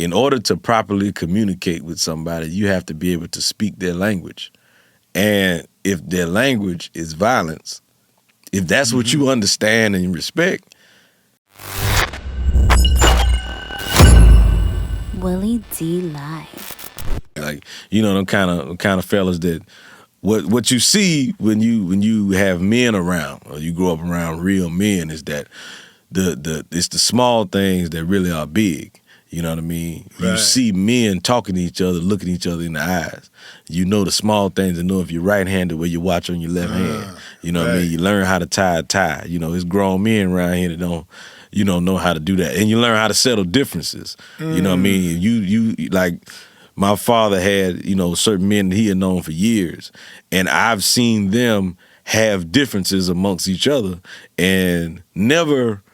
in order to properly communicate with somebody, you have to be able to speak their language. And if their language is violence, if that's what you understand and respect. Willie D Live. Like, them kind of fellas that what you see when you have men around, or you grow up around real men, is that it's the small things that really are big. You know what I mean? Right. You see men talking to each other, looking each other in the eyes. You know the small things, and know if you're right-handed where you watch on your left hand. You know what I mean? You learn how to tie a tie. It's grown men around here that don't, know how to do that. And you learn how to settle differences. You know what I mean? You like, my father had, certain men that he had known for years, and I've seen them have differences amongst each other and never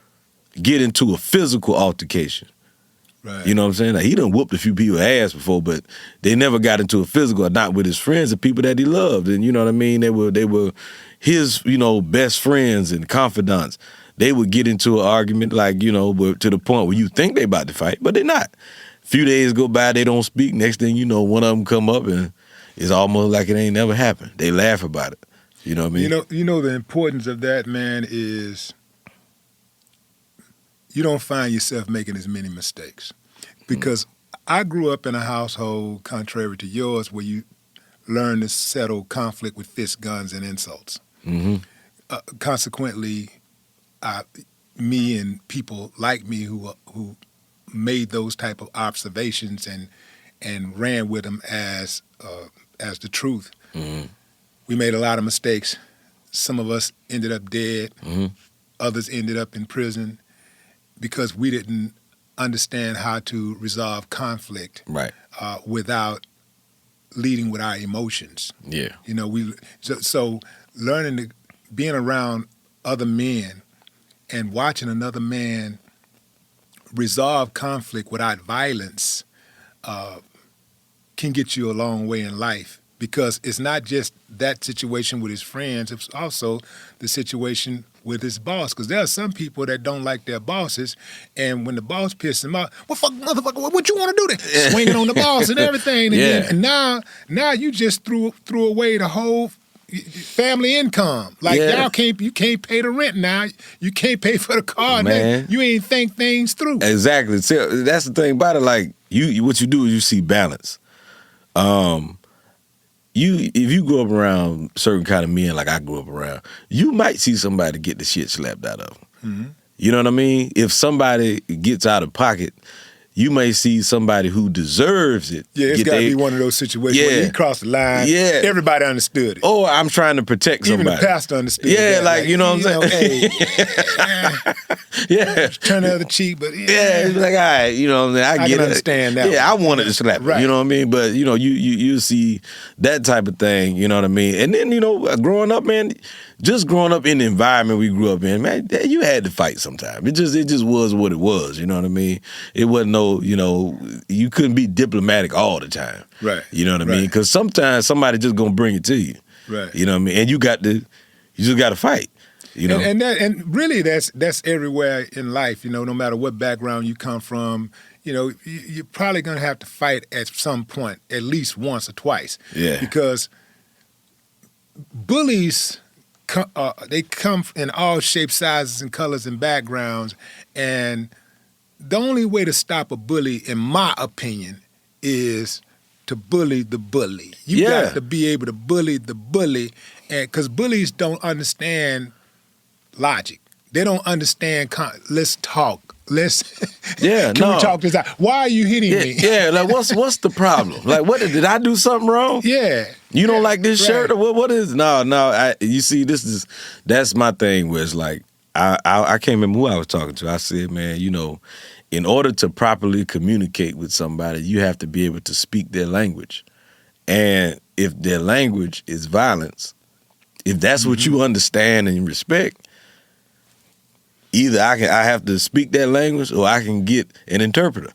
get into a physical altercation. Right. You know what I'm saying? Like, he done whooped a few people's ass before, but they never got into a physical, or not with his friends, the people that he loved. And you know what I mean? They were his, best friends and confidants. They would get into an argument, like, to the point where you think they about to fight, but they're not. A few days go by, they don't speak. Next thing you know, one of them come up, and it's almost like it ain't never happened. They laugh about it. You know what I mean? You know the importance of that, man, is you don't find yourself making as many mistakes. Because I grew up in a household, contrary to yours, where you learn to settle conflict with fists, guns, and insults. Consequently, me and people like me who made those type of observations and ran with them as the truth. We made a lot of mistakes. Some of us ended up dead. Others ended up in prison because we didn't understand how to resolve conflict without leading with our emotions. Yeah. So learning to being around other men and watching another man resolve conflict without violence can get you a long way in life, because it's not just that situation with his friends, it's also the situation with his boss. Because there are some people that don't like their bosses, and when the boss pisses them out, well, fuck, motherfucker, what you want to do then? Swinging on the boss and everything. And now you just threw away the whole family income. Like, you can't pay the rent now. You can't pay for the car. Man. You ain't think things through. Exactly. So that's the thing about it. Like, what you do is you see balance. If you grow up around certain kind of men, like I grew up around, you might see somebody get the shit slapped out of them. You know what I mean? If somebody gets out of pocket, you may see somebody who deserves it. Yeah, it's got to be one of those situations where he crossed the line. Yeah. Everybody understood it. Or I'm trying to protect somebody. Even the pastor understood it. Yeah, like, you know what I'm saying? Yeah. Turn the other cheek, but it's like, all right, you know what I mean? I get can understand that. Yeah, I wanted to slap him, you know what I mean? But, you see that type of thing, you know what I mean? And then, growing up, man, just growing up in the environment we grew up in, man, you had to fight sometimes. It just was what it was, you know what I mean? It wasn't you couldn't be diplomatic all the time. Right. You know what I mean? Because sometimes somebody just gonna bring it to you. Right. You know what I mean? And you just got to fight. And really that's everywhere in life. No matter what background you come from, you're probably gonna have to fight at some point, at least once or twice. Yeah. Because bullies, they come in all shapes, sizes, and colors and backgrounds, and the only way to stop a bully, in my opinion, is to bully the bully. You got to be able to bully the bully, and because bullies don't understand logic. They don't understand. Let's talk. Can we talk this out? Why are you hitting me? Yeah, like what's the problem? Like, what did I do something wrong? Yeah. You don't like this shirt, or what is? No. You see, that's my thing. Where it's like, I can't remember who I was talking to. I said, man, in order to properly communicate with somebody, you have to be able to speak their language. And if their language is violence, if that's what you understand and respect, either I have to speak that language, or I can get an interpreter.